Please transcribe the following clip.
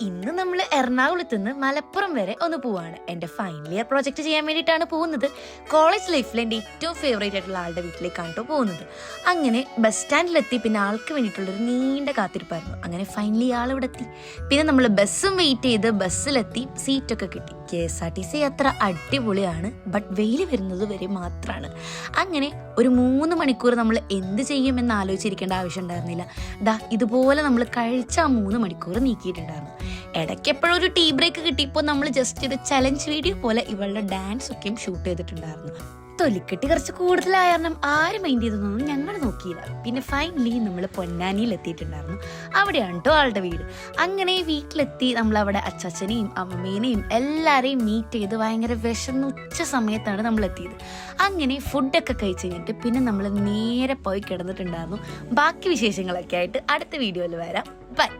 ഇന്ന് നമ്മൾ എറണാകുളത്ത് നിന്ന് മലപ്പുറം വരെ ഒന്ന് പോവാണ്. എൻ്റെ ഫൈനൽ ഇയർ പ്രോജക്റ്റ് ചെയ്യാൻ വേണ്ടിയിട്ടാണ് പോകുന്നത്. കോളേജ് ലൈഫിൽ എൻ്റെ ഏറ്റവും ഫേവറേറ്റ് ആയിട്ടുള്ള ആളുടെ വീട്ടിലേക്കാണ് കേട്ടോ പോകുന്നത്. അങ്ങനെ ബസ് സ്റ്റാൻഡിലെത്തി. പിന്നെ ആൾക്ക് വേണ്ടിയിട്ടുള്ളൊരു നീണ്ട കാത്തിരിപ്പായിരുന്നു. അങ്ങനെ ഫൈനലി ആളിവിടെ എത്തി. പിന്നെ നമ്മൾ ബസ്സും വെയിറ്റ് ചെയ്ത് ബസ്സിലെത്തി. സീറ്റൊക്കെ കിട്ടി. KSRTC യാത്ര അടിപൊളിയാണ്. ബട്ട് വെയിൽ വരുന്നത് വരെ മാത്രമാണ്. അങ്ങനെ ഒരു 3 മണിക്കൂർ നമ്മൾ എന്ത് ചെയ്യുമെന്ന് ആലോചിച്ചിരിക്കേണ്ട ആവശ്യം ഉണ്ടായിരുന്നില്ല. ഇതുപോലെ നമ്മൾ കഴിച്ച ആ 3 മണിക്കൂർ നീക്കിയിട്ടുണ്ടായിരുന്നു. ഇടയ്ക്ക് എപ്പോഴും ഒരു ടീ ബ്രേക്ക് കിട്ടിയപ്പോൾ നമ്മൾ ജസ്റ്റ് ഒരു ചലഞ്ച് വീഡിയോ പോലെ ഇവളുടെ ഡാൻസ് ഒക്കെയും ഷൂട്ട് ചെയ്തിട്ടുണ്ടായിരുന്നു. തൊലിക്കെട്ടി കുറച്ച് കൂടുതലായ കാരണം ആരും മൈൻഡ് ചെയ്തൊന്നും ഞങ്ങൾ നോക്കിയില്ല. പിന്നെ ഫൈനലി നമ്മൾ പൊന്നാനിയിൽ എത്തിയിട്ടുണ്ടായിരുന്നു. അവിടെയാണ് കേട്ടോ ആളുടെ വീട്. അങ്ങനെ വീട്ടിലെത്തി നമ്മൾ അവിടെ അച്ചാച്ചനെയും അമ്മേനെയും എല്ലാവരെയും മീറ്റ് ചെയ്ത് ഭയങ്കര വിശന്ന് ഉച്ച സമയത്താണ് നമ്മൾ എത്തിയത്. അങ്ങനെ ഫുഡൊക്കെ കഴിച്ച് കഴിഞ്ഞിട്ട് പിന്നെ നമ്മൾ നേരെ പോയി കിടന്നിട്ടുണ്ടായിരുന്നു. ബാക്കി വിശേഷങ്ങളൊക്കെ ആയിട്ട് അടുത്ത വീഡിയോയിൽ വരാം. ബൈ.